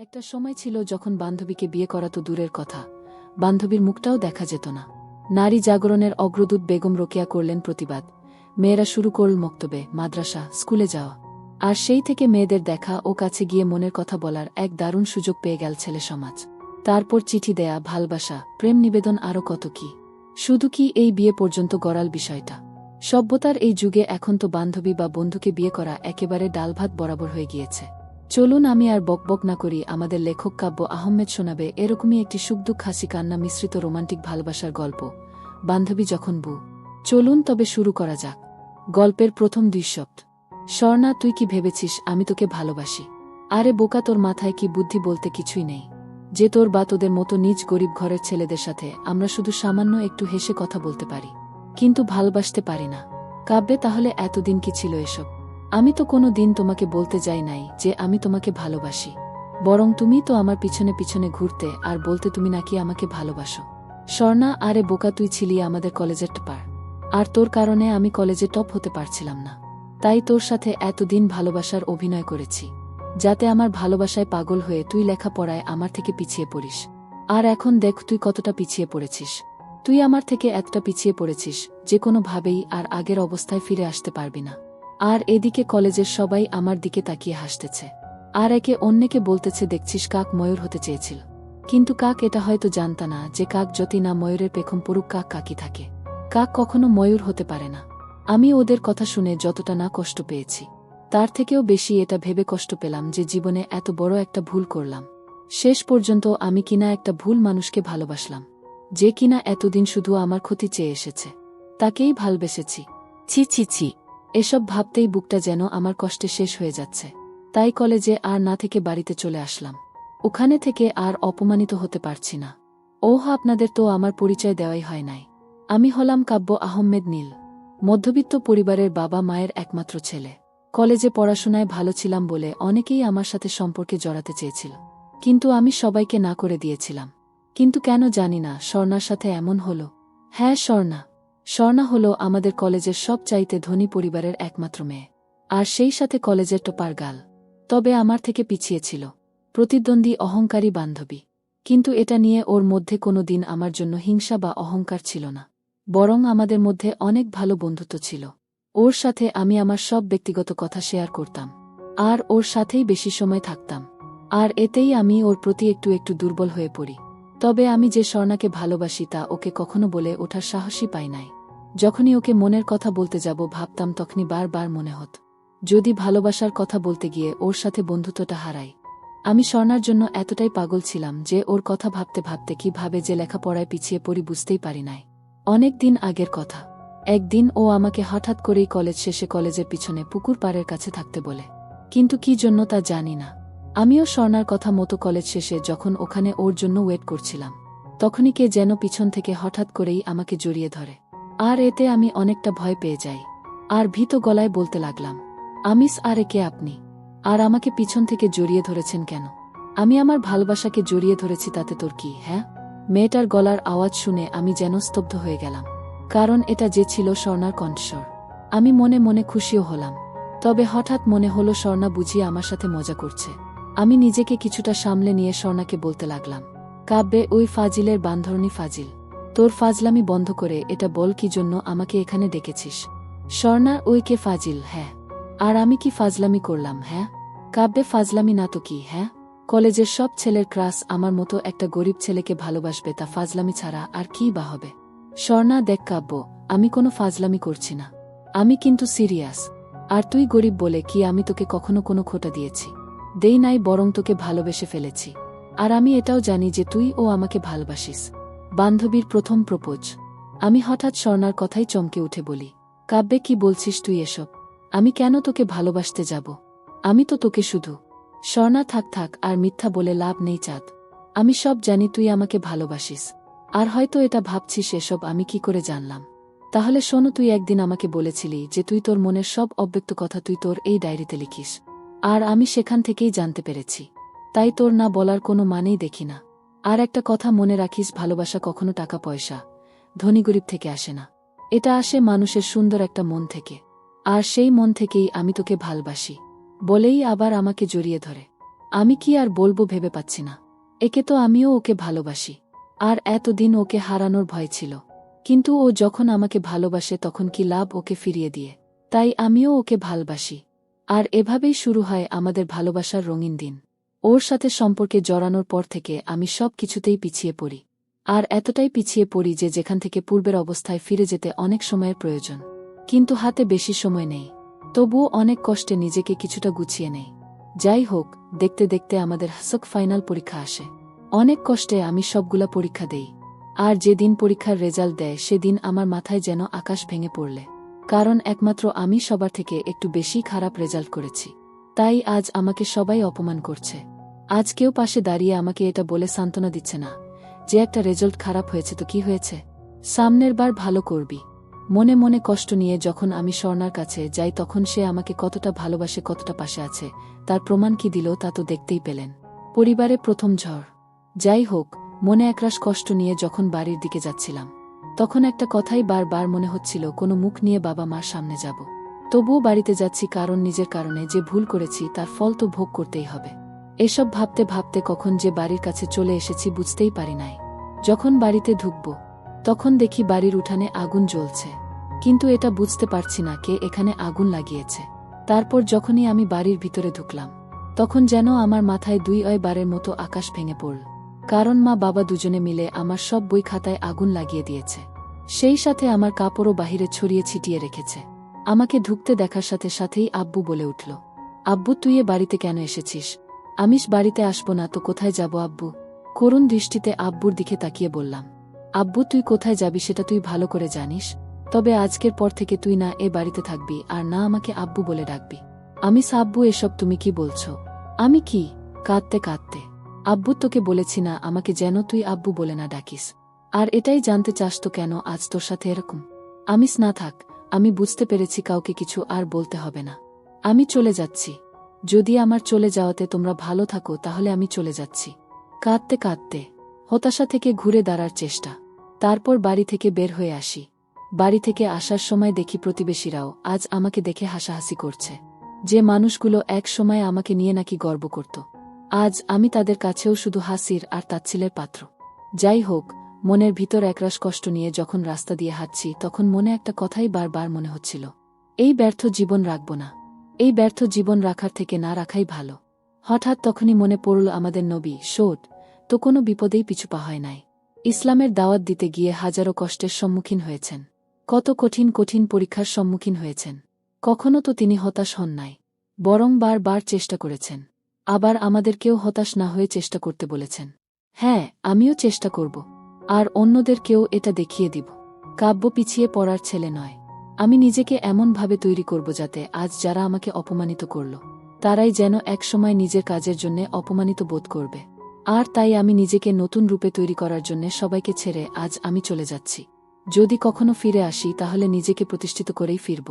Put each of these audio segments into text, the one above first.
একটা সময় ছিল যখন বান্ধবীকে বিয়ে করা তো দূরের কথা, বান্ধবীর মুখটাও দেখা যেত না। নারী জাগরণের অগ্রদূত বেগম রোকেয়া করলেন প্রতিবাদ। মেয়েরা শুরু করল মক্তবে, মাদ্রাসা, স্কুলে যাওয়া। আর সেই থেকে মেয়েদের দেখা ও কাছে গিয়ে মনের কথা বলার এক দারুণ সুযোগ পেয়ে গেল ছেলে সমাজ। তারপর চিঠি দেয়া, ভালবাসা, প্রেম নিবেদন, আরও কত কি। শুধু কি এই বিয়ে পর্যন্ত গড়াল বিষয়টা। সভ্যতার এই যুগে এখন তো বান্ধবী বা বন্ধুকে বিয়ে করা একেবারে ডালভাত বরাবর হয়ে গিয়েছে। চলুন আমি আর বকবক না করি, আমাদের লেখক কাব্য আহমেদ শোনাবে এরকমই একটি সুখদুঃখ হাসি কান্না মিশ্রিত রোমান্টিক ভালোবাসার গল্প, বান্ধবী যখন বউ। চলুন তবে শুরু করা যাক। গল্পের প্রথম 2 শব্দ। স্বর্ণা, তুই কি ভেবেছিস আমি তোকে ভালোবাসি? আরে বোকা, তোর মাথায় কি বুদ্ধি বলতে কিছুই নেই? যে তোর বা তোদের মতো নিজ গরিব ঘরের ছেলেদের সাথে আমরা শুধু সামান্য একটু হেসে কথা বলতে পারি, কিন্তু ভালোবাসতে পারি না। কাব্যে, তাহলে এতদিন কি ছিল এসব? আমি তো কোনো দিন তোমাকে বলতে যাই নাই যে আমি তোমাকে ভালোবাসি, বরং তুমি তো আমার পিছনে পিছনে ঘুরতে আর বলতে তুমি নাকি আমাকে ভালোবাসো। স্বর্ণা, আরে বোকা, তুই ছিলি আমাদের কলেজের টপার, আর তোর কারণে আমি কলেজে টপ হতে পারছিলাম না। তাই তোর সাথে এতদিন ভালোবাসার অভিনয় করেছি, যাতে আমার ভালোবাসায় পাগল হয়ে তুই লেখাপড়ায় আমার থেকে পিছিয়ে পড়িস। আর এখন দেখ তুই কতটা পিছিয়ে পড়েছিস। তুই আমার থেকে এতটা পিছিয়ে পড়েছিস যে কোনোভাবেই আর আগের অবস্থায় ফিরে আসতে পারবি না। আর এদিকে কলেজের সবাই আমার দিকে তাকিয়ে হাসতেছে, আর একে অন্যকে বলতেছে, দেখছিস কাক ময়ূর হতে চেয়েছিল। কিন্তু কাক এটা হয়তো জানতা না যে কাক যতই না ময়ূরের পেখম পড়ুক, কাক কাকই থাকে। কাক কখনো ময়ূর হতে পারে না। আমি ওদের কথা শুনে যতটা না কষ্ট পেয়েছি, তার থেকেও বেশি এটা ভেবে কষ্ট পেলাম যে জীবনে এত বড় একটা ভুল করলাম। শেষ পর্যন্ত আমি কিনা একটা ভুল মানুষকে ভালোবাসলাম, যে কিনা এতদিন শুধু আমার ক্ষতি চেয়ে এসেছে, তাকেই ভালবেসেছি। ছি ছি ছি, এসব ভাবতেই বুকটা যেন আমার কষ্টে শেষ হয়ে যাচ্ছে। তাই কলেজে আর না থেকে বাড়িতে চলে আসলাম। ওখানে থেকে আর অপমানিত হতে পারছি না। ওহ, আপনাদের তো আমার পরিচয় দেওয়াই হয় নাই। আমি হলাম কাব্য আহমেদ নীল, মধ্যবিত্ত পরিবারের বাবা মায়ের একমাত্র ছেলে। কলেজে পড়াশোনায় ভালো ছিলাম বলে অনেকেই আমার সাথে সম্পর্কে জড়াতে চেয়েছিল, কিন্তু আমি সবাইকে না করে দিয়েছিলাম। কিন্তু কেন জানি না স্বর্ণার সাথে এমন হলো। হ্যাঁ, স্বর্ণা হলো আমাদের কলেজের সবচাইতে ধনী পরিবারের একমাত্র মেয়ে, আর সেই সাথে কলেজের টপার গার্ল। তবে আমার থেকে পিছিয়ে ছিল, প্রতিদ্বন্দ্বী, অহংকারী বান্ধবী। কিন্তু এটা নিয়ে ওর মধ্যে কোনো দিন আমার জন্য হিংসা বা অহংকার ছিল না, বরং আমাদের মধ্যে অনেক ভালো বন্ধুত্ব ছিল। ওর সাথে আমি আমার সব ব্যক্তিগত কথা শেয়ার করতাম, আর ওর সাথেই বেশি সময় থাকতাম। আর এতেই আমি ওর প্রতি একটু একটু দুর্বল হয়ে পড়ি। তবে আমি যে স্বর্ণাকে ভালোবাসি তা ওকে কখনো বলে ওঠার সাহসই পাই নাই। যখনই ওকে মনের কথা বলতে যাব ভাবতাম, তখনই বারবার মনে হতো যদি ভালোবাসার কথা বলতে গিয়ে ওর সাথে বন্ধুত্বটা হারাই। আমি স্বর্ণার জন্য এতটাই পাগল ছিলাম যে ওর কথা ভাবতে ভাবতে কিভাবে যে লেখাপড়ায় পিছিয়ে পড়ি বুঝতেই পারি নাই। অনেক দিন আগের কথা, একদিন ও আমাকে হঠাৎ করেই কলেজ শেষে কলেজের পিছনে পুকুর পাড়ের কাছে থাকতে বলে। কিন্তু কি জন্য তা জানি না। আমিও স্বর্ণার কথা মতো কলেজ শেষে যখন ওখানে ওর জন্য ওয়েট করছিলাম, তখনই কে যেন পিছন থেকে হঠাৎ করেই আমাকে জড়িয়ে ধরে। আর এতে আমি অনেকটা ভয় পেয়ে যাই, আর ভীত গলায় বলতে লাগলাম, আমিস, আরে কে আপনি? আর আমাকে পিছন থেকে জড়িয়ে ধরেছেন কেন? আমি আমার ভালোবাসাকে জড়িয়ে ধরেছি, তাতে তোর কি? হ্যাঁ? মেয়েটার গলার আওয়াজ শুনে আমি যেন স্তব্ধ হয়ে গেলাম, কারণ এটা যে ছিল স্বর্ণার কণ্ঠস্বর। আমি মনে মনে খুশিও হলাম, তবে হঠাৎ মনে হলো স্বর্ণা বুঝিয়ে আমার সাথে মজা করছে। আমি নিজেকে কিছুটা সামলে নিয়ে স্বর্ণাকে বলতে লাগলাম, কাব্যে, ওই ফাজিলের বান্ধরণী ফাজিল, তোর ফাজলামি বন্ধ করে এটা বল কি জন্য আমাকে এখানে ডেকেছিস? স্বর্ণা, ওই কে ফাজিল? হ্যাঁ, আর আমি কি ফাজলামি করলাম? হ্যাঁ কাব্যে, ফাজলামি না তো কি? হ্যাঁ, কলেজের সব ছেলের ক্রাশ আমার মতো একটা গরিব ছেলেকে ভালোবাসবে, তা ফাজলামি ছাড়া আর কি বা হবে? স্বর্ণা, দেখ কাব্য, আমি কোনো ফাজলামি করছি না, আমি কিন্তু সিরিয়াস। আর তুই গরিব বলে কি আমি তোকে কখনো কোনো খোটা দিয়েছি? দেই নাই, বরং তোকে ভালোবেসে ফেলেছি। আর আমি এটাও জানি যে তুই ও আমাকে ভালোবাসিস। বান্ধবীর প্রথম প্রপোজ। আমি হঠাৎ স্বর্ণার কথাই চমকে উঠে বলি, কাব্যে, কি বলছিস তুই এসব? আমি কেন তোকে ভালোবাসতে যাব? আমি তো তোকে শুধু। স্বর্ণা, থাক থাক, আর মিথ্যা বলে লাভ নেই চাঁদ। আমি সব জানি তুই আমাকে ভালোবাসিস, আর হয়তো এটা ভাবছিস এসব আমি কি করে জানলাম। তাহলে শোনো, তুই একদিন আমাকে বলেছিলি যে তুই তোর মনের সব অব্যক্ত কথা তুই তোর এই ডায়েরিতে লিখিস, আর আমি সেখান থেকেই জানতে পেরেছি। তাই তোর না বলার কোনো মানেই দেখি না। আর একটা কথা মনে রাখিস, ভালোবাসা কখনো টাকা পয়সা, ধনী গরিব থেকে আসে না। এটা আসে মানুষের সুন্দর একটা মন থেকে, আর সেই মন থেকেই আমি তোকে ভালোবাসি। বলেই আবার আমাকে জড়িয়ে ধরে। আমি কি আর বলবো ভেবে পাচ্ছি না। একে তো আমিও ওকে ভালোবাসি, আর এতদিন ওকে হারানোর ভয় ছিল। কিন্তু ও যখন আমাকে ভালোবাসে তখন কি লাভ ওকে ফিরিয়ে দিয়ে। তাই আমিও ওকে ভালোবাসি। আর এভাবেই শুরু হয় আমাদের ভালোবাসার রঙিন দিন। ওর সাথে সম্পর্কে জড়ানোর পর থেকে আমি সব কিছুতেই পিছিয়ে পড়ি। আর এতটাই পিছিয়ে পড়ি যে যেখান থেকে পূর্বের অবস্থায় ফিরে যেতে অনেক সময়ের প্রয়োজন, কিন্তু হাতে বেশি সময় নেই। তবুও অনেক কষ্টে নিজেকে কিছুটা গুছিয়ে নেই। যাই হোক, দেখতে দেখতে আমাদের হাসক ফাইনাল পরীক্ষা আসে। অনেক কষ্টে আমি সবগুলা পরীক্ষা দেই। আর যেদিন পরীক্ষার রেজাল্ট দেয় সেদিন আমার মাথায় যেন আকাশ ভেঙে পড়লে। কারণ একমাত্র আমি সবার থেকে একটু বেশি খারাপ রেজাল্ট করেছি। তাই আজ আমাকে সবাই অপমান করছে। আজ কেউ পাশে দাঁড়িয়ে আমাকে এটা বলে সান্ত্বনা দিচ্ছে না যে একটা রেজাল্ট খারাপ হয়েছে তো কি হয়েছে, সামনের বার ভালো করবি। মনে মনে কষ্ট নিয়ে যখন আমি স্বর্ণার কাছে যাই তখন সে আমাকে কতটা ভালোবাসে, কতটা পাশে আছে তার প্রমাণ কি দিল তা তো দেখতেই পেলেন। পরিবারে প্রথম ঝড়। যাই হোক, মনে একরাশ কষ্ট নিয়ে যখন বাড়ির দিকে যাচ্ছিলাম তখন একটা কথাই বারবার মনে হচ্ছিল, কোনো মুখ নিয়ে বাবা মার সামনে যাব। তবুও বাড়িতে যাচ্ছি, কারণ নিজের কারণে যে ভুল করেছি তার ফল তো ভোগ করতেই হবে। এসব ভাবতে ভাবতে কখন যে বাড়ির কাছে চলে এসেছি বুঝতেই পারি নাই। যখন বাড়িতে ঢুকব তখন দেখি বাড়ির উঠানে আগুন জ্বলছে, কিন্তু এটা বুঝতে পারছি না কে এখানে আগুন লাগিয়েছে। তারপর যখনই আমি বাড়ির ভিতরে ঢুকলাম তখন যেন আমার মাথায় বারের মতো আকাশ ভেঙে পড়ল। কারণ মা বাবা দুজনে মিলে আমার সব বই খাতায় আগুন লাগিয়ে দিয়েছে। সেই সাথে আমার কাপড়ও বাহিরে ছড়িয়ে ছিটিয়ে রেখেছে। আমাকে ঢুকতে দেখার সাথে সাথেই আব্বু বলে উঠল, আব্বু তুই এ বাড়িতে কেন এসেছিস? আমিষ বাড়িতে আসবো না তো কোথায় যাব আব্বু? করুণ দৃষ্টিতে আব্বুর দিকে তাকিয়ে বললাম, আব্বু তুই কোথায় যাবি সেটা তুই ভালো করে জানিস। তবে আজকের পর থেকে তুই না এ বাড়িতে থাকবি আর না আমাকে আব্বু বলে ডাকবি। আমি আব্বু এসব তুমি কি বলছো? আমি কি? কাঁদতে কাঁদতে, আব্বু তোকে বলেছি না আমাকে যেন তুই আব্বু বলে না ডাকিস। আর এটাই জানতে চাস তো কেন আজ তোর সাথে এরকম? আমিস না থাক, আমি বুঝতে পেরেছি কাউকে কিছু আর বলতে হবে না। আমি চলে যাচ্ছি। যদি আমার চলে যাওয়াতে তোমরা ভালো থাকো তাহলে আমি চলে যাচ্ছি। কাঁদতে কাঁদতে হতাশা থেকে ঘুরে দাঁড়ার চেষ্টা। তারপর বাড়ি থেকে বের হয়ে আসি। বাড়ি থেকে আসার সময় দেখি প্রতিবেশীরাও আজ আমাকে দেখে হাসাহাসি করছে। যে মানুষগুলো এক সময় আমাকে নিয়ে নাকি গর্ব করত, আজ আমি তাদের কাছেও শুধু হাসির আর তাচ্ছিলের পাত্র। যাই হোক, মনের ভিতর একরাশ কষ্ট নিয়ে যখন রাস্তা দিয়ে হাঁটছি তখন মনে একটা কথাই বারবার মনে হচ্ছিল, এই ব্যর্থ জীবন রাখব না। এই ব্যর্থ জীবন রাখার থেকে না রাখাই ভালো। হঠাৎ তখনই মনে পড়ল আমাদের নবী শোট তো কোনো বিপদেই পিছু পা হয় নাই। ইসলামের দাওয়াত দিতে গিয়ে হাজারো কষ্টের সম্মুখীন হয়েছেন, কত কঠিন কঠিন পরীক্ষার সম্মুখীন হয়েছেন। কখনো তো তিনি হতাশ হন নাই, বরং বার চেষ্টা করেছেন। আবার আমাদেরকেও হতাশ না হয়ে চেষ্টা করতে বলেছেন। হ্যাঁ, আমিও চেষ্টা করব, আর অন্যদেরকেও এটা দেখিয়ে দিব। কাব্য পিছিয়ে পড়ার ছেলে নয়। আমি নিজেকে এমনভাবে তৈরি করব যাতে আজ যারা আমাকে অপমানিত করল তারাই যেন একসময় নিজের কাজের জন্য অপমানিত বোধ করবে। আর তাই আমি নিজেকে নতুন রূপে তৈরি করার জন্য সবাইকে ছেড়ে আজ আমি চলে যাচ্ছি। যদি কখনো ফিরে আসি তাহলে নিজেকে প্রতিষ্ঠিত করেই ফিরব।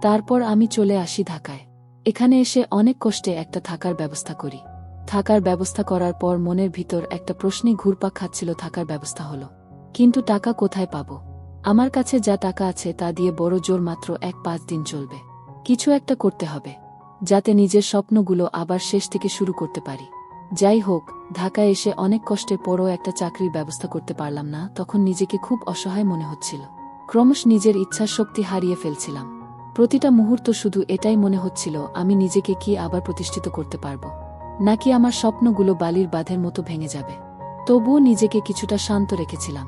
তারপর আমি চলে আসি ঢাকায়। এখানে এসে অনেক কষ্টে একটা থাকার ব্যবস্থা করি। থাকার ব্যবস্থা করার পর মনের ভিতর একটা প্রশ্নই ঘুরপাক খাচ্ছিল, থাকার ব্যবস্থা হলো, কিন্তু টাকা কোথায় পাব? আমার কাছে যা টাকা আছে তা দিয়ে বড় জোর মাত্র 1-5 দিন চলবে। কিছু একটা করতে হবে যাতে নিজের স্বপ্নগুলো আবার শেষ থেকে শুরু করতে পারি। যাই হোক, ঢাকায় এসে অনেক কষ্টের পরও একটা চাকরির ব্যবস্থা করতে পারলাম না। তখন নিজেকে খুব অসহায় মনে হচ্ছিল। ক্রমশ নিজের ইচ্ছার শক্তি হারিয়ে ফেলছিলাম। প্রতিটা মুহূর্ত শুধু এটাই মনে হচ্ছিল, আমি নিজেকে কি আবার প্রতিষ্ঠিত করতে পারব, নাকি আমার স্বপ্নগুলো বালির বাঁধের মতো ভেঙে যাবে। তবুও নিজেকে কিছুটা শান্ত রেখেছিলাম,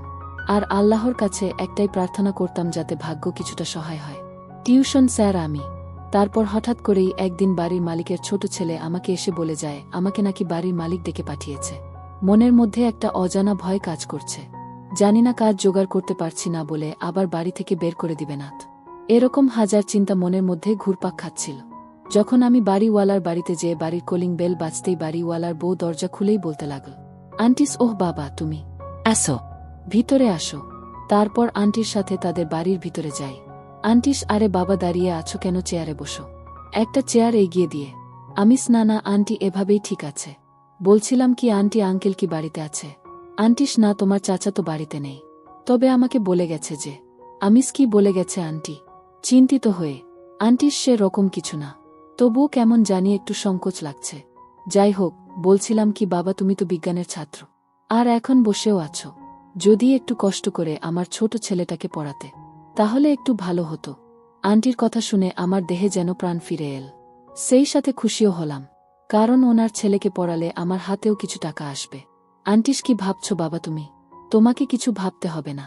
আর আল্লাহর কাছে একটাই প্রার্থনা করতাম যাতে ভাগ্য কিছুটা সহায় হয়। টিউশন স্যার আমি। তারপর হঠাৎ করেই একদিন বাড়ির মালিকের ছোট ছেলে আমাকে এসে বলে যায় আমাকে নাকি বাড়ির মালিক ডেকে পাঠিয়েছে। মনের মধ্যে একটা অজানা ভয় কাজ করছে। জানি না কাজ জোগাড় করতে পারছি না বলে আবার বাড়ি থেকে বের করে দিবে না। এরকম হাজার চিন্তা মনের মধ্যে ঘুরপাক খাচ্ছিল। যখন আমি বাড়িওয়ালার বাড়িতে যেয়ে বাড়ির কলিং বেল বাজতেই বাড়িওয়ালার বউ দরজা খুলেই বলতে লাগল, আন্টিস, ওহ বাবা তুমি আসো, ভিতরে আসো। তারপর আন্টির সাথে তাদের বাড়ির ভিতরে যাই। আন্টিস, আরে বাবা দাঁড়িয়ে আছো কেন, চেয়ারে বসো। একটা চেয়ার এগিয়ে দিয়ে আমিস, না না আন্টি এভাবেই ঠিক আছে। বলছিলাম কি আন্টি আঙ্কেল কি বাড়িতে আছে? আন্টিস, না তোমার চাচা তো বাড়িতে নেই, তবে আমাকে বলে গেছে যে। আমিস, কি বলে গেছে আন্টি? চিন্তিত হয়ে, আন্টিস সে রকম কিছু না, তবুও কেমন জানি একটু সংকোচ লাগছে। যাই হোক, বলছিলাম কি বাবা, তুমি তো বিজ্ঞানের ছাত্র, আর এখন বসেও আছো। যদি একটু কষ্ট করে আমার ছোট ছেলেটাকে পড়াতে, তাহলে একটু ভালো হতো। আন্টির কথা শুনে আমার দেহে যেন প্রাণ ফিরে এল। সেই সাথে খুশিও হলাম, কারণ ওনার ছেলেকে পড়ালে আমার হাতেও কিছু টাকা আসবে। আন্টিস, কি ভাবছো বাবা তুমি? তোমাকে কিছু ভাবতে হবে না।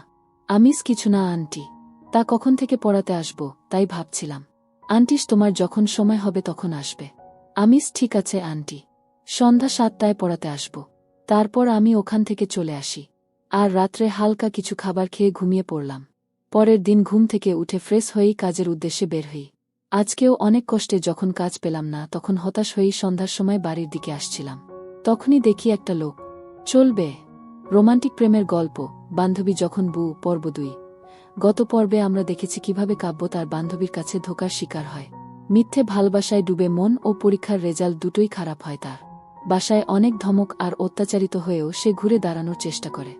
আমিস কিছু না আন্টি। তা কখন থেকে পড়াতে আসব তাই ভাবছিলাম। আন্টিস, তোমার যখন সময় হবে তখন আসবে। আমিস, ঠিক আছে আন্টি। সন্ধ্যা 7টায় পড়াতে আসব। তারপর আমি ওখান থেকে চলে আসি, আর রাত্রে হালকা কিছু খাবার খেয়ে ঘুমিয়ে পড়লাম। পরের দিন ঘুম থেকে উঠে ফ্রেশ হয়েই কাজের উদ্দেশ্যে বের হই। আজকেও অনেক কষ্টে যখন কাজ পেলাম না, তখন হতাশ হয়েই সন্ধ্যার সময় বাড়ির দিকে আসছিলাম। তখনই দেখি একটা লোক চলবে রোমান্টিক প্রেমের গল্প, বান্ধবী যখন বউ, পর্ব 2। গত পর্বে আমরা দেখেছি কিভাবে কাব্য তার বান্ধবীর কাছে ধোঁকার শিকার হয়। মিথ্যে ভালোবাসায় ডুবে মন ও পরীক্ষার রেজাল্ট দুটোই খারাপ হয় তার। বাসায় অনেক ধমক আর অত্যাচারিত হয়েও সে ঘুরে দাঁড়ানোর চেষ্টা করে।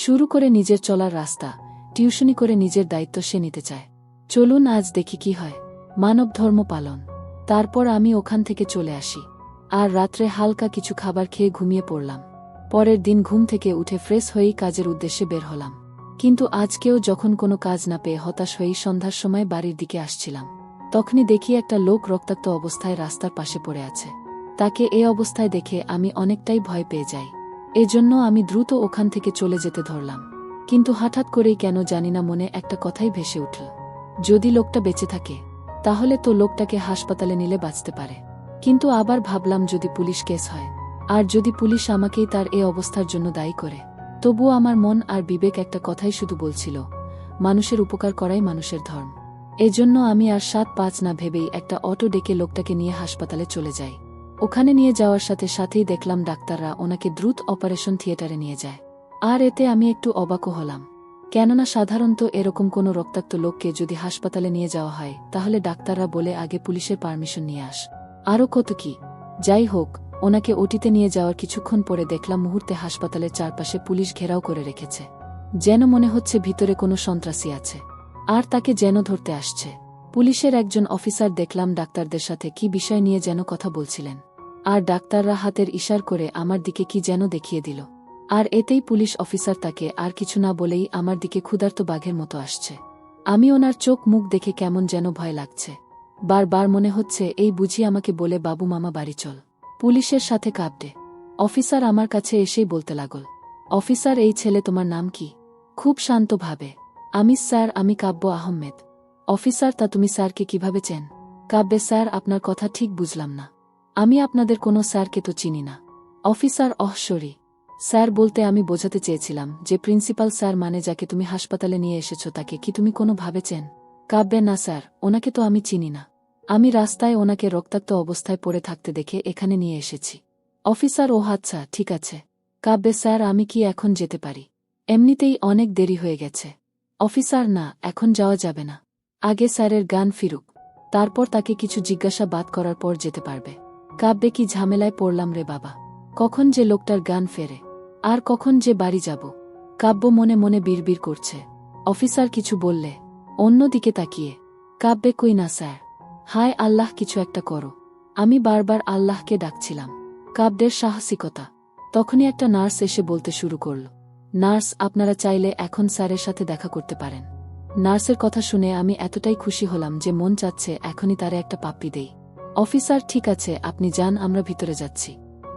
শুরু করে নিজের চলার রাস্তা, টিউশনি করে নিজের দায়িত্ব সে নিতে চায়। চলুন আজ দেখি কি হয়। মানব ধর্ম পালন। তারপর আমি ওখান থেকে চলে আসি, আর রাত্রে হালকা কিছু খাবার খেয়ে ঘুমিয়ে পড়লাম। পরের দিন ঘুম থেকে উঠে ফ্রেশ হয়েই কাজের উদ্দেশ্যে বের হলাম। কিন্তু আজকেও যখন কোনো কাজ না পেয়ে হতাশ হয়েই সন্ধ্যার সময় বাড়ির দিকে আসছিলাম, তখনই দেখি একটা লোক রক্তাক্ত অবস্থায় রাস্তার পাশে পড়ে আছে। তাকে এ অবস্থায় দেখে আমি অনেকটাই ভয় পেয়ে যাই। এজন্য আমি দ্রুত ওখান থেকে চলে যেতে ধরলাম। কিন্তু হঠাৎ করেই কেন জানিনা মনে একটা কথাই ভেসে উঠল, যদি লোকটা বেঁচে থাকে তাহলে তো লোকটাকে হাসপাতালে নিলে বাঁচতে পারে। কিন্তু আবার ভাবলাম যদি পুলিশ কেস হয়, আর যদি পুলিশ আমাকেই তার এ অবস্থার জন্য দায়ী করে, তবুও আমার মন আর বিবেক একটা কথাই শুধু বলছিল, মানুষের উপকার করাই মানুষের ধর্ম। এজন্য আমি আর 7-5 না ভেবেই একটা অটো ডেকে লোকটাকে নিয়ে হাসপাতালে চলে যাই। ওখানে নিয়ে যাওয়ার সাথে সাথেই দেখলাম ডাক্তাররা ওনাকে দ্রুত অপারেশন থিয়েটারে নিয়ে যায়। আর এতে আমি একটু অবাকও হলাম, কেননা সাধারণত এরকম কোনো রক্তাক্ত লোককে যদি হাসপাতালে নিয়ে যাওয়া হয় তাহলে ডাক্তাররা বলে আগে পুলিশের পারমিশন নিয়ে আস, আরও কত কি। যাই হোক, ওনাকে ওটিতে নিয়ে যাওয়ার কিছুক্ষণ পরে দেখলাম মুহূর্তে হাসপাতালের চারপাশে পুলিশ ঘেরাও করে রেখেছে, যেন মনে হচ্ছে ভিতরে কোনো সন্ত্রাসী আছে, আর তাকে যেন ধরতে আসছে। পুলিশের একজন অফিসার দেখলাম ডাক্তারদের সাথে কি বিষয় নিয়ে যেন কথা বলছিলেন, আর ডাক্তাররা হাতের ইশার করে আমার দিকে কি যেন দেখিয়ে দিল। আর এতেই পুলিশ অফিসার তাকে আর কিছু না বলেই আমার দিকে ক্ষুধার্ত বাঘের মতো আসছে। আমি ওনার চোখ মুখ দেখে কেমন যেন ভয় লাগছে। বারবার মনে হচ্ছে এই বুঝি আমাকে বলে বাবু মামা বাড়ি চল। পুলিশের সাথে কাঁপতে অফিসার আমার কাছে এসেই বলতে লাগল, অফিসার এই ছেলে তোমার নাম কি? খুব শান্তভাবে, আমি স্যার, আমি কাব্য আহমেদ। অফিসার, তা তুমি স্যারকে কিভাবে চেন? কাব্যে, স্যার আপনার কথা ঠিক বুঝলাম না, আমি আপনাদের কোনো স্যারকে তো চিনি না। অফিসার, সরি স্যার, বলতে আমি বোঝাতে চেয়েছিলাম যে প্রিন্সিপাল স্যার মানে যাকে তুমি হাসপাতালে নিয়ে এসেছো তাকে কি তুমি কোনো ভাবে চেন? কাব্যে, না স্যার, ওনাকে তো আমি চিনি না, আমি রাস্তায় ওনাকে রক্তাক্ত অবস্থায় পড়ে থাকতে দেখে এখানে নিয়ে এসেছি। অফিসার, ও আচ্ছা, ঠিক আছে। কাব্যে, স্যার আমি কি এখন যেতে পারি? এমনিতেই অনেক দেরি হয়ে গেছে। অফিসার, না, এখন যাওয়া যাবে না, আগে স্যারের জ্ঞান ফিরুক, তারপর তাকে কিছু জিজ্ঞাসাবাদ করার পর যেতে পারবে। কাব্যে, কি ঝামেলায় পড়লাম রে বাবা, কখন যে লোকটার জ্ঞান ফেরে, আর কখন যে বাড়ি যাব। কাব্য মনে মনে বিড়বিড় করছে। অফিসার কিছু বললে? অন্যদিকে তাকিয়ে কাব্যে, কই না স্যার। হায় আল্লাহ, কিছু একটা করো। আমি বারবার আল্লাহকে ডাকছিলাম। কাব্যের সাহসিকতা। তখনই একটা নার্স এসে বলতে শুরু করল, নার্স, আপনারা চাইলে এখন স্যারের সাথে দেখা করতে পারেন। নার্সের কথা শুনে আমি এতটাই খুশি হলাম যে মন চাচ্ছে এখনই তারে একটা পাপ্পি দেই। অফিসার, ঠিক আছে, আপনি যান, আমরা ভিতরে যাচ্ছি।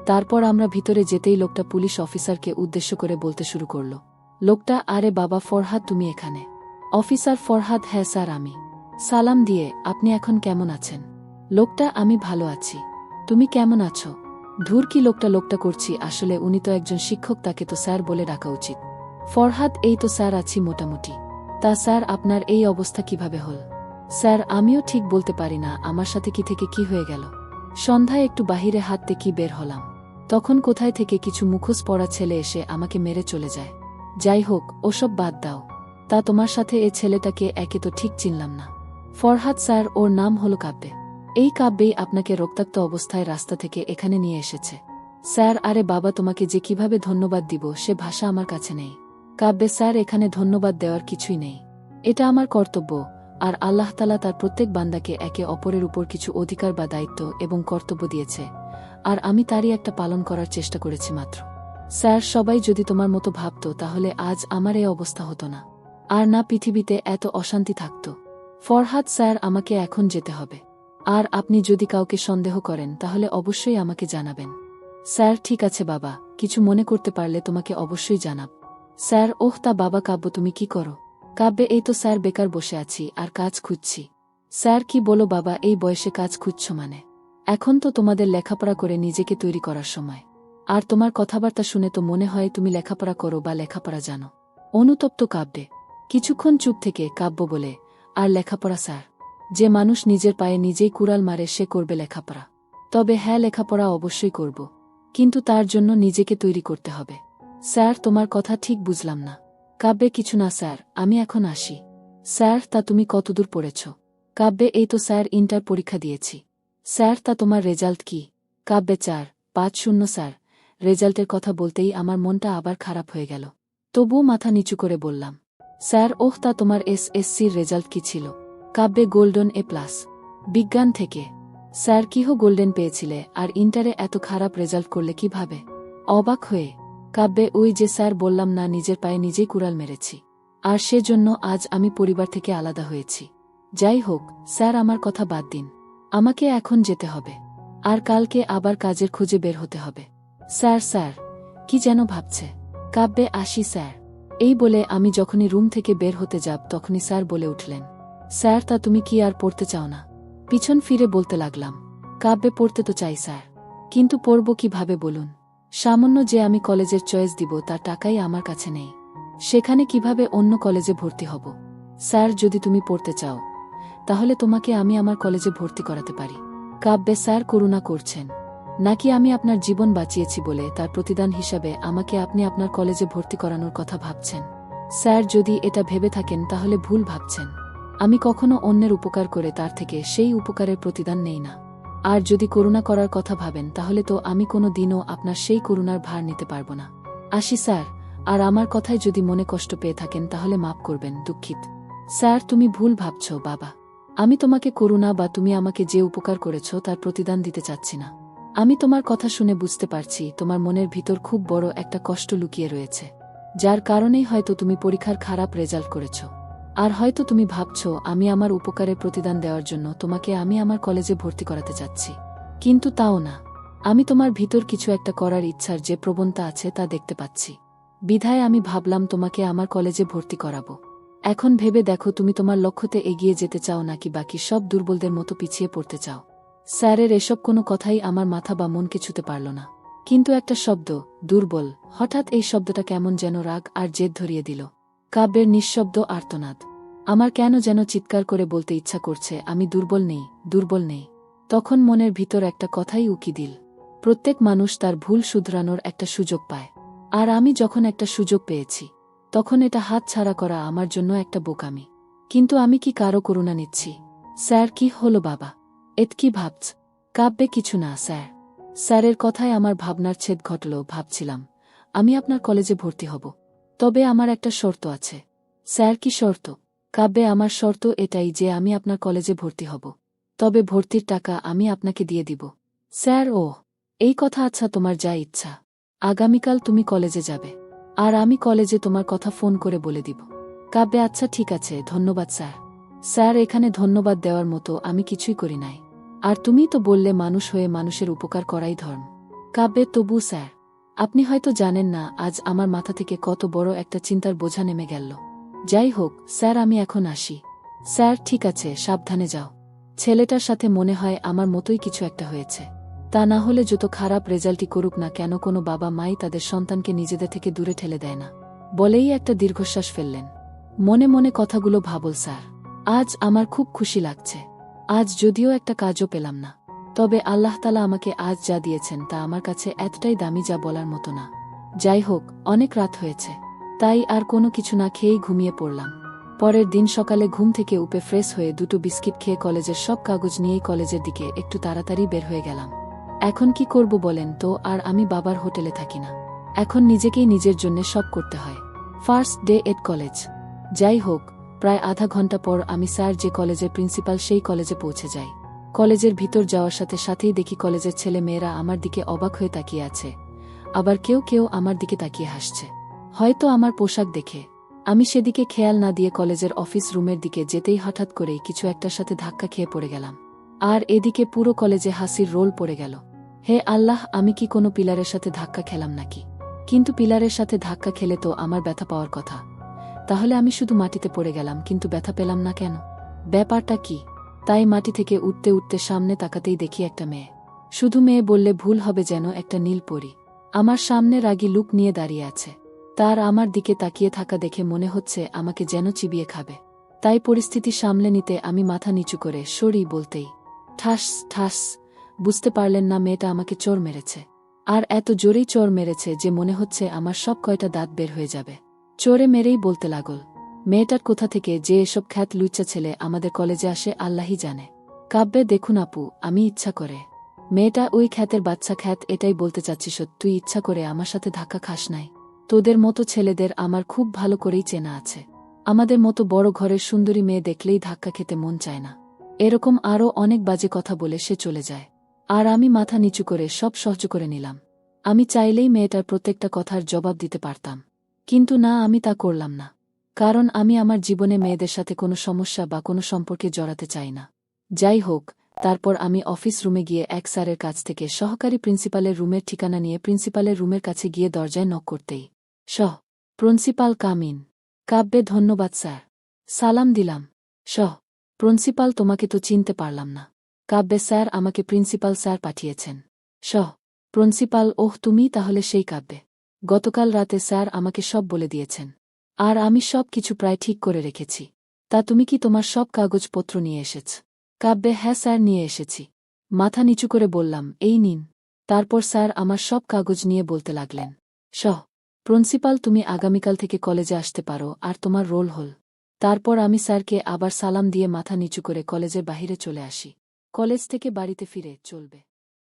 তারপর আমরা ভিতরে যেতেই লোকটা পুলিশ অফিসারকে উদ্দেশ্য করে বলতে শুরু করল, লোকটা, আরে বাবা ফরহাদ, তুমি এখানে? অফিসার, ফরহাদ, হ্যাঁ স্যার আমি। সালাম দিয়ে, আপনি এখন কেমন আছেন? লোকটা, আমি ভালো আছি, তুমি কেমন আছো? ধুর, কি লোকটা করছি, আসলে উনি তো একজন শিক্ষক, তাকে তো স্যার বলে ডাকা উচিত। ফরহাদ, এই তো স্যার আছি মোটামুটি। তা স্যার, আপনার এই অবস্থা কিভাবে হল? স্যার, আমিও ঠিক বলতে পারি না আমার সাথে কি থেকে কি হয়ে গেল। সন্ধ্যায় একটু বাহিরে হাঁটতে কি বের হলাম, তখন কোথায় থেকে কিছু মুখোশ পরা ছেলে এসে আমাকে মেরে চলে যায়। যাই হোক, ওসব বাদ দাও। তা তোমার সাথে এ ছেলেটাকে একে তো ঠিক চিনলাম না। ফরহাদ স্যার, ওর নাম হলো কাব্যে। এই কাব্যেই আপনাকে রক্তাক্ত অবস্থায় রাস্তা থেকে এখানে নিয়ে এসেছে। স্যার, আরে বাবা, তোমাকে যে কিভাবে ধন্যবাদ দিব সে ভাষা আমার কাছে নেই। কাব্যে, স্যার এখানে ধন্যবাদ দেওয়ার কিছুই নেই, এটা আমার কর্তব্য, আর আল্লাহ তাআলা তার প্রত্যেক বান্দাকে একে অপরের উপর কিছু অধিকার বা দায়িত্ব এবং কর্তব্য দিয়েছে, আর আমি তারই একটা পালন করার চেষ্টা করেছি মাত্র। স্যার, সবাই যদি তোমার মতো ভাবত তাহলে আজ আমার এই অবস্থা হতো না, আর না পৃথিবীতে এত অশান্তি থাকত। ফরহাদ স্যার, আমাকে এখন যেতে হবে। আর আপনি যদি কাউকে সন্দেহ করেন তাহলে অবশ্যই আমাকে জানাবেন। স্যার, ঠিক আছে বাবা, কিছু মনে করতে পারলে তোমাকে অবশ্যই জানাব। স্যার, ওহ তা বাবা, কাব্য তুমি কি করো? কাব্যে, এই তো স্যার বেকার বসে আছি আর কাজ খুঁজছি। স্যার, কি বলো বাবা, এই বয়সে কাজ খুঁজছ মানে? এখন তো তোমাদের লেখাপড়া করে নিজেকে তৈরি করার সময়। আর তোমার কথাবার্তা শুনে তো মনে হয় তুমি লেখাপড়া করো বা লেখাপড়া জানো। অনুতপ্ত কাব্যে কিছুক্ষণ চুপ থেকে কাব্য বলে, আর লেখাপড়া স্যার? যে মানুষ নিজের পায়ে নিজেই কুড়াল মারে সে করবে লেখাপড়া? তবে হ্যাঁ, লেখাপড়া অবশ্যই করব, কিন্তু তার জন্য নিজেকে তৈরি করতে হবে। স্যার, তোমার কথা ঠিক বুঝলাম না। কাব্যে, কিছু না স্যার, আমি এখন আসি। স্যার, তা তুমি কতদূর পড়েছ? কাব্যে, এই তো স্যার ইন্টার পরীক্ষা দিয়েছি। স্যার, তা তোমার রেজাল্ট কি? কাব্যে, 4.50 স্যার। রেজাল্টের কথা বলতেই আমার মনটা আবার খারাপ হয়ে গেল। তবুও মাথা নিচু করে বললাম, স্যার, ওহ তা তোমার SSCর রেজাল্ট কি ছিল? কাব্যে, গোল্ডেন A+। বিজ্ঞান থেকে। স্যার, কিহ গোল্ডেন পেয়েছিলে আর ইন্টারে এত খারাপ রেজাল্ট করলে কিভাবে? অবাক হয়ে কাব্যে, ওই যে স্যার বললাম না, নিজের পায়ে নিজেই কুড়াল মেরেছি, আর সেজন্য আজ আমি পরিবার থেকে আলাদা হয়েছি। যাই হোক স্যার, আমার কথা বাদ দিন, আমাকে এখন যেতে হবে, আর কালকে আবার কাজের খোঁজে বের হতে হবে। স্যার, স্যার, কি যেন ভাবছে। কাব্যে, আসি স্যার। এই বলে আমি যখনই রুম থেকে বের হতে যাব তখনই স্যার বলে উঠলেন, স্যার, তা তুমি কি আর পড়তে চাও না? পিছন ফিরে বলতে লাগলাম, কাব্যে, পড়তে তো চাই স্যার, কিন্তু পড়ব কিভাবে বলুন? সামান্য যে আমি কলেজের চয়েস দিব তার টাকাই আমার কাছে নেই, সেখানে কিভাবে অন্য কলেজে ভর্তি হব? স্যার, যদি তুমি পড়তে চাও তাহলে তোমাকে আমি আমার কলেজে ভর্তি করাতে পারি। কাব্যে, স্যার করুণা করছেন নাকি? আমি আপনার জীবন বাঁচিয়েছি বলে তার প্রতিদান হিসাবে আমাকে আপনি আপনার কলেজে ভর্তি করানোর কথা ভাবছেন? স্যার, যদি এটা ভেবে থাকেন তাহলে ভুল ভাবছেন। আমি কখনো অন্যের উপকার করে তার থেকে সেই উপকারের প্রতিদান নেই না। আর যদি করুণা করার কথা ভাবেন তাহলে তো আমি কোনো দিনও আপনার সেই করুণার ভার নিতে পারব না। আসি স্যার, আর আমার কথায় যদি মনে কষ্ট পেয়ে থাকেন তাহলে মাফ করবেন, দুঃখিত। স্যার, তুমি ভুল ভাবছ বাবা, আমি তোমাকে করুণা বা তুমি আমাকে যে উপকার করেছ তার প্রতিদান দিতে চাচ্ছি না। আমি তোমার কথা শুনে বুঝতে পারছি তোমার মনের ভিতর খুব বড় একটা কষ্ট লুকিয়ে রয়েছে, যার কারণেই হয়তো তুমি পরীক্ষার খারাপ রেজাল্ট করেছ। আর হয়তো তুমি ভাবছ আমি আমার উপকারের প্রতিদান দেওয়ার জন্য তোমাকে আমি আমার কলেজে ভর্তি করাতে চাচ্ছি, কিন্তু তাও না। আমি তোমার ভিতর কিছু একটা করার ইচ্ছার যে প্রবণতা আছে তা দেখতে পাচ্ছি, বিধায় আমি ভাবলাম তোমাকে আমার কলেজে ভর্তি করাবো। এখন ভেবে দেখো তুমি তোমার লক্ষ্যতে এগিয়ে যেতে চাও নাকি বাকি সব দুর্বলদের মতো পিছিয়ে পড়তে চাও? স্যারের এসব কোনো কথাই আমার মাথা বা মনকে ছুতে পারল না, কিন্তু একটা শব্দ, দুর্বল, হঠাৎ এই শব্দটা কেমন যেন রাগ আর জেদ ধরিয়ে দিল। কাব্যের নিঃশব্দ আর্তনাদ। আমার কেন যেন চিৎকার করে বলতে ইচ্ছা করছে, আমি দুর্বল নেই, দুর্বল নেই। তখন মনের ভিতর একটা কথাই উকি দিল, প্রত্যেক মানুষ তার ভুল শুধরানোর একটা সুযোগ পায়, আর আমি যখন একটা সুযোগ পেয়েছি তখন এটা হাত ছাড়া করা আমার জন্য একটা বোকামি। কিন্তু আমি কি কারো করুণা নিচ্ছি? স্যার, কি হলো বাবা, এত কি ভাবছ? কাব্যে, কিছু না স্যার। স্যারের কথায় আমার ভাবনার ছেদ ঘটল। ভাবছিলাম আমি আপনার কলেজে ভর্তি হব, তবে আমার একটা শর্ত আছে। স্যার, কি শর্ত? কাব্যে, আমার শর্ত এটাই যে আমি আপনার কলেজে ভর্তি হব, তবে ভর্তির টাকা আমি আপনাকে দিয়ে দিব। স্যার, ও এই কথা? আচ্ছা, তোমার যা ইচ্ছা। আগামীকাল তুমি কলেজে যাবে, আর আমি কলেজে তোমার কথা ফোন করে বলে দিব। কাব্যে, আচ্ছা ঠিক আছে, ধন্যবাদ স্যার। স্যার, এখানে ধন্যবাদ দেওয়ার মতো আমি কিছুই করি নাই, আর তুমি তো বললে মানুষ হয়ে মানুষের উপকার করাই ধর্ম। কাব্যে, তবু স্যার, আপনি হয়তো জানেন না আজ আমার মাথা থেকে কত বড় একটা চিন্তার বোঝা নেমে গেল। যাই হোক স্যার, আমি এখন আসি। স্যার, ঠিক আছে, সাবধানে যাও। ছেলেটার সাথে মনে হয় আমার মতোই কিছু একটা হয়েছে, তা না হলে যত খারাপ রেজাল্টই করুক না কেন কোনো বাবা মাই তাদের সন্তানকে নিজেদের থেকে দূরে ঠেলে দেয় না। বলেই একটা দীর্ঘশ্বাস ফেললেন। মনে মনে কথাগুলো ভাবল, স্যার, আজ আমার খুব খুশি লাগছে। আজ যদিও একটা কাজও পেলাম না, তবে আল্লাহ তাআলা আমাকে আজ যা দিয়েছেন তা আমার কাছে এতটাই দামি যা বলার মতো না। যাই হোক, অনেক রাত হয়েছে, তাই আর কোনো কিছু না খেয়েই ঘুমিয়ে পড়লাম। পরের দিন সকালে ঘুম থেকে উঠে ফ্রেশ হয়ে 2টো বিস্কিট খেয়ে কলেজের সব কাগজ নিয়েই কলেজের দিকে একটু তাড়াতাড়ি বের হয়ে গেলাম। এখন কি করব বলেন তো? আর আমি বাবার হোটেলে থাকি না, এখন নিজেকেই নিজের জন্য সব করতে হয়। First day Ed college. যাই হোক, প্রায় আধা ঘন্টা পর আমি স্যার যে কলেজের প্রিন্সিপাল সেই কলেজে পৌঁছে যাই। কলেজের ভিতর যাওয়ার সাথে সাথেই দেখি কলেজের ছেলে মেয়েরা আমার দিকে অবাক হয়ে তাকিয়ে আছে, আবার কেউ কেউ আমার দিকে তাকিয়ে হাসছে, হয়তো আমার পোশাক দেখে। আমি সেদিকে খেয়াল না দিয়ে কলেজের অফিস রুমের দিকে যেতেই হঠাৎ করেই কিছু একটার সাথে ধাক্কা খেয়ে পড়ে গেলাম। আর এদিকে পুরো কলেজে হাসির রোল পড়ে গেল। হে আল্লাহ, আমি কি কোনো পিলারের সাথে ধাক্কা খেলাম নাকি? কিন্তু পিলারের সাথে ধাক্কা খেলে তো আমার ব্যথা পাওয়ার কথা, তাহলে আমি শুধু মাটিতে পড়ে গেলাম কিন্তু ব্যথা পেলাম না কেন? ব্যাপারটা কি? তাই মাটি থেকে উঠতে উঠতে সামনে তাকাতেই দেখি একটা মেয়ে। শুধু মেয়ে বললে ভুল হবে, যেন একটা নীল পরী। আমার সামনে রাগী লুক নিয়ে দাঁড়িয়ে আছে। তার আমার দিকে তাকিয়ে থাকা দেখে মনে হচ্ছে আমাকে যেন চিবিয়ে খাবে। তাই পরিস্থিতি সামলে নিতে আমি মাথা নিচু করে সরি বলতেই ঠাস ঠাস। বুঝতে পারলেন না মেয়েটা আমাকে চোর মেরেছে। আর এত জোরেই চোর মেরেছে যে মনে হচ্ছে আমার সব কয়টা দাঁত বের হয়ে যাবে। চোরে মেরেই বলতে লাগল, মেয়েটার কোথা থেকে যে এসব খ্যাত লুচ্চা ছেলে আমাদের কলেজে আসে আল্লাহই জানে। কাব্যে দেখুন আপু, আমি ইচ্ছা করে। মেয়েটা ওই খ্যাতের বাচ্চা খ্যাত, এটাই বলতে চাচ্ছিস? তুই ইচ্ছা করে আমার সাথে ধাক্কা খাস নাই? তোদের মতো ছেলেদের আমার খুব ভালো করেই চেনা আছে। আমাদের মতো বড় ঘরের সুন্দরী মেয়ে দেখলেই ধাক্কা খেতে মন চায় না। এরকম আরও অনেক বাজে কথা বলে সে চলে যায়। আর আমি মাথা নিচু করে সব সহ্য করে নিলাম। আমি চাইলেই মেয়েটার প্রত্যেকটা কথার জবাব দিতে পারতাম, কিন্তু না, আমি তা করলাম না। কারণ আমি আমার জীবনে মেয়েদের সাথে কোনো সমস্যা বা কোনো সম্পর্কে জড়াতে চাই না। যাই হোক, তারপর আমি অফিস রুমে গিয়ে এক স্যারের কাছ থেকে সহকারী প্রিন্সিপালের রুমের ঠিকানা নিয়ে প্রিন্সিপালের রুমের কাছে গিয়ে দরজায় নক করতেই প্রিন্সিপাল কামিন। কাব্যে ধন্যবাদ স্যার। সালাম দিলাম। প্রিন্সিপাল, তোমাকে তো চিনতে পারলাম না। কাব্যে স্যার, আমাকে প্রিন্সিপাল স্যার পাঠিয়েছেন। প্রিন্সিপাল, ওহ, তুমি তাহলে সেই কাব্যে। গতকাল রাতে স্যার আমাকে সব বলে দিয়েছেন। আর আমি সব কিছু প্রায় ঠিক করে রেখেছি। তা তুমি কি তোমার সব কাগজপত্র নিয়ে এসেছ? কাব্যে হ্যাঁ স্যার, নিয়ে এসেছি। মাথা নিচু করে বললাম, এই নিন। তারপর স্যার আমার সব কাগজ নিয়ে বলতে লাগলেন, প্রিন্সিপাল, তুমি আগামীকাল থেকে কলেজে আসতে পারো, আর তোমার রোল হল। তারপর আমি স্যারকে আবার সালাম দিয়ে মাথা নিচু করে কলেজের বাহিরে চলে আসি। কলেজ থেকে বাড়িতে ফিরে চলবে।